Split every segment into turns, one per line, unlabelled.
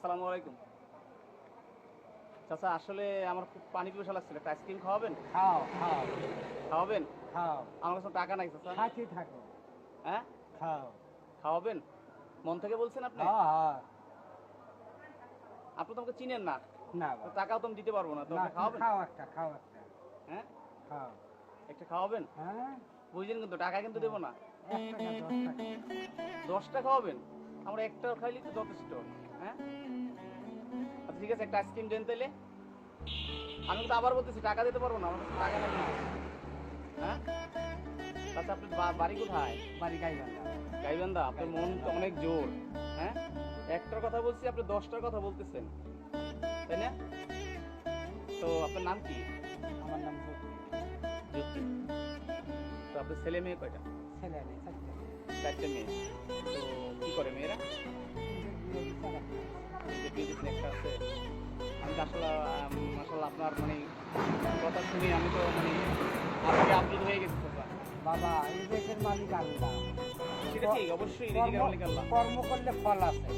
আসসালামু আলাইকুম। চাচা আসলে আমার খুব পানি পিপাসা লাগছিল, একটা আইসক্রিম খাওয়াবেন?
খাও খাও
খাওয়াবেন?
খাও
আমার কাছে টাকা নাই চাচা।
খাইতে থাকো
হ্যাঁ,
খাও।
খাওয়াবেন? মন থেকে বলছেন আপনি?
হ্যাঁ হ্যাঁ
আপনি তো আমাকে চিনেন না,
না
তো টাকাও তো আমি দিতে পারবো না, তো
না
আপনি খাওয়াবেন?
খাও একটা খাও একটা
হ্যাঁ,
খাও।
একটা খাওয়াবেন?
হ্যাঁ
বুঝলেন, কিন্তু টাকা কিন্তু দেবো না।
1 টাকা 10 টাকা
10টা খাওয়াবেন? আমরা একটা খাইলেই তো যথেষ্ট। হ্যাঁ, আচ্ছা ঠিক আছে, একটা আইসক্রিম দেন তাইলে। আমি কিন্তু আবার বলতেছি টাকা দিতে পারবো না, আমার কাছে টাকা নেই। হ্যাঁ, আচ্ছা আপনার বাড়ি কোথায়?
বাড়ি গাইবান্ধা।
গাইবান্ধা? আপনার মন তো অনেক জোর। হ্যাঁ, একটার কথা বলছি, আপনি 10টার কথা বলতেছেন, তাই না? তো আপনার নাম কি?
আমার নাম জ্যোতি।
জ্যোতি। তো আপনার ছেলে মেয়ে কয়টা?
ছেলে নেই
4টে মেয়ে। তো কি করে মেয়েরা? এই যে বিয়ে দিচ্ছেন, একটা আছে। আমি তো আসলে মাশাআল্লাহ আপনার মানে কথা শুনে আমি তো মানে আজকে আপ্লুত হয়ে গেছি চাচা।
বাবা এই দেশের মালিক আল্লাহ।
সেটা ঠিক, অবশ্যই রিজিকের মালিক আল্লাহ,
কর্ম করলে ফল আছে।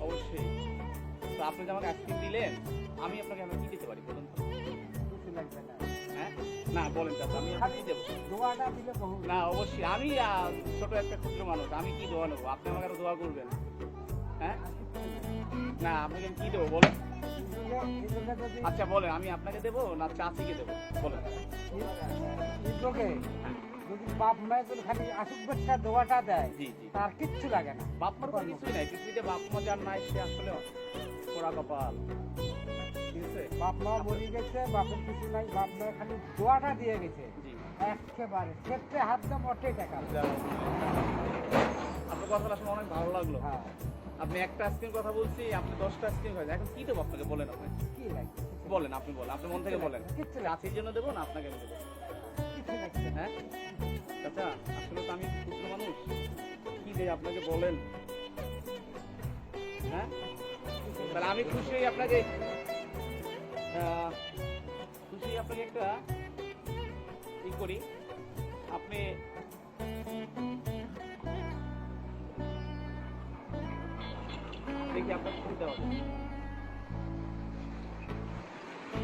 অবশ্যই। তো আপনি যে আমাকে আইসক্রিম দিলেন, আমি আপনাকে আমি কি দিতে পারি বলুন তো?
কিছু লাগবে না।
হ্যাঁ, না বলেন চাচা, আমি আপনাকে কি দেবো?
দোয়াটা দিলে বহু
না অবশ্যই, আমি ছোট একটা ক্ষুদ্র মানুষ, আমি কি দোয়া নেবো? আপনি আমাকে আরো দোয়া করবেন। হ্যাঁ, না আপনাকে আমি কি দেবো বলেন? আচ্ছা বলেন, আমি আপনাকে দেবো না চাচিকে দেবো বলেন?
যদি বাপ মায়ের যদি খালি আসুক বাচ্চা দোয়াটা দেয়
জি জি,
তার কিচ্ছু লাগে না।
বাপ মার কোনো কিছুই নাই পৃথিবীতে, বাপ মা যার নাই সে আসলে পোড়া কপাল। ঠিক আছে,
বাপ মা মরে গেছে, বাপের কিছু নাই, বাপ মা খালি দোয়াটা দিয়ে গেছে
জি।
একেবারে ক্ষেত্রে হাত দাম অটে টাকা।
আপনার কথাটা শুনে অনেক ভালো লাগলো।
হ্যাঁ
আপনি একটা আইসক্রিম কথা বলছি, আপনি 10টা আইসক্রিম খাইছেন, এখন কি দেবো আপনাকে বলেন? আপনি
কি লাগবে?
বলেন, আপনি বলেন, আপনি মন থেকে বলেন।
কিচ্ছু লাগবে
চাচির জন্য দেবো না আপনাকে আমি দেবো?
কিছু লাগবে না।
হ্যাঁ চাচা, আসলে তো আমি ক্ষুদ্র মানুষ, কি দেয় আপনাকে বলেন? হ্যাঁ, তাহলে আমি খুশি হই আপনাকে, খুশি হই আপনাকে একটা ই করি। আপনি দেখি আপনার খুশি দেওয়া যায়।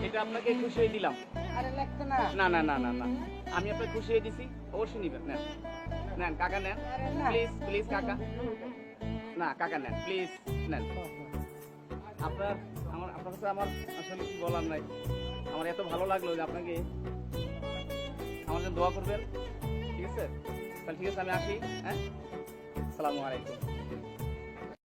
এটা আপনাকে খুশি হয়ে দিলাম।
আরে লাগবে না।
না না না না না, আমি আপনাকে খুশি হয়ে দিছি, অবশ্যই নিবেন। নেন নেন কাকা, নেন
আরে না।
প্লিজ প্লিজ কাকা, না কাকা নেন প্লিজ, নেন। আপনার আপনার কাছে আমার আসলে কি বলার নাই, আমার এত ভালো লাগলো যে আপনাকে আমার জন্য দোয়া করবেন। ঠিক আছে, তাহলে ঠিক আছে, আমি আসি। হ্যাঁ, আসসালামু আলাইকুম।